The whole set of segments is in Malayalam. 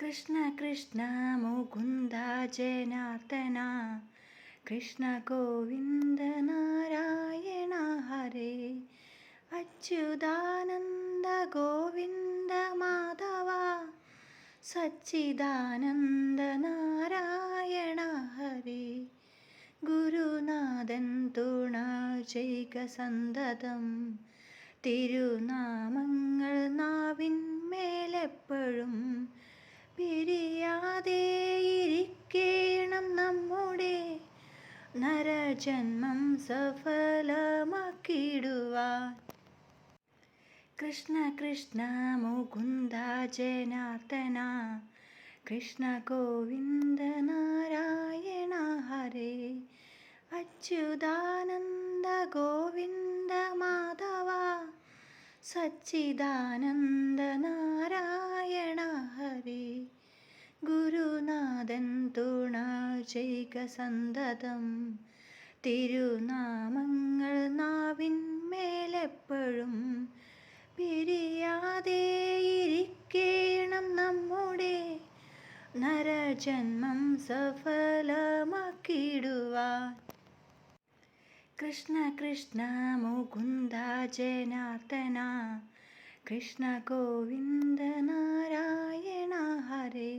കൃഷ്ണ കൃഷ്ണ മുകുന്ദ ജനാർദ്ദന കൃഷ്ണ ഗോവിന്ദ നാരായണ ഹരേ അച്യുതാനന്ദ ഗോവിന്ദ മാധവ സച്ചിദാനന്ദ നാരായണ ഹരേ ഗുരുനാഥൻ തുണ ചെയ്ക സന്തതം തിരുനാമങ്ങൾ നാവിന്മേലെപ്പോഴും പിരിയാതെ ഇരിക്കണം നമ്മുടെ നരജന്മം സഫലമാക്കിടുവാൻ. കൃഷ്ണ കൃഷ്ണ മുകുന്ദ ജനാർദ്ദന കൃഷ്ണ ഗോവിന്ദ നാരായണ ഹരേ അച്യുതാനന്ദ ഗോവിന്ദ മാധവ സച്ചിദാനന്ദ നാരായണ ഹരേ ഗുരുനാഥൻ തുണ ചെയ്ക സന്തതം തിരുനാമങ്ങൾ നാവിന്മേലെപ്പോഴും പിരിയാതെ ഇരിക്കണം നമ്മുടെ നരജന്മം സഫലമാക്കിടുവാൻ. കൃഷ്ണ കൃഷ്ണ മുകുന്ദ ജനാർദ്ദന കൃഷ്ണ ഗോവിന്ദ നാരായണ ഹരേ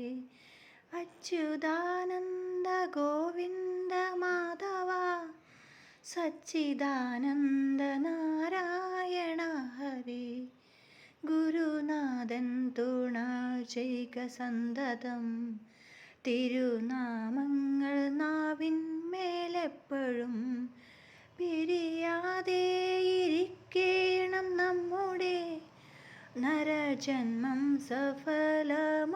അച്യുതാനന്ദ ഗോവിന്ദ മാധവ സച്ചിദാനന്ദ നാരായണ ഹരേ ഗുരുനാഥൻ തുണ ചെയ്ക സന്തതം തിരുനാമങ്ങൾ നാവിന്മേലെപ്പോഴും പിരിയാതെ ഇരിക്കണം നമ്മുടെ നരജന്മം സഫലമാക്കിടുവാൻ.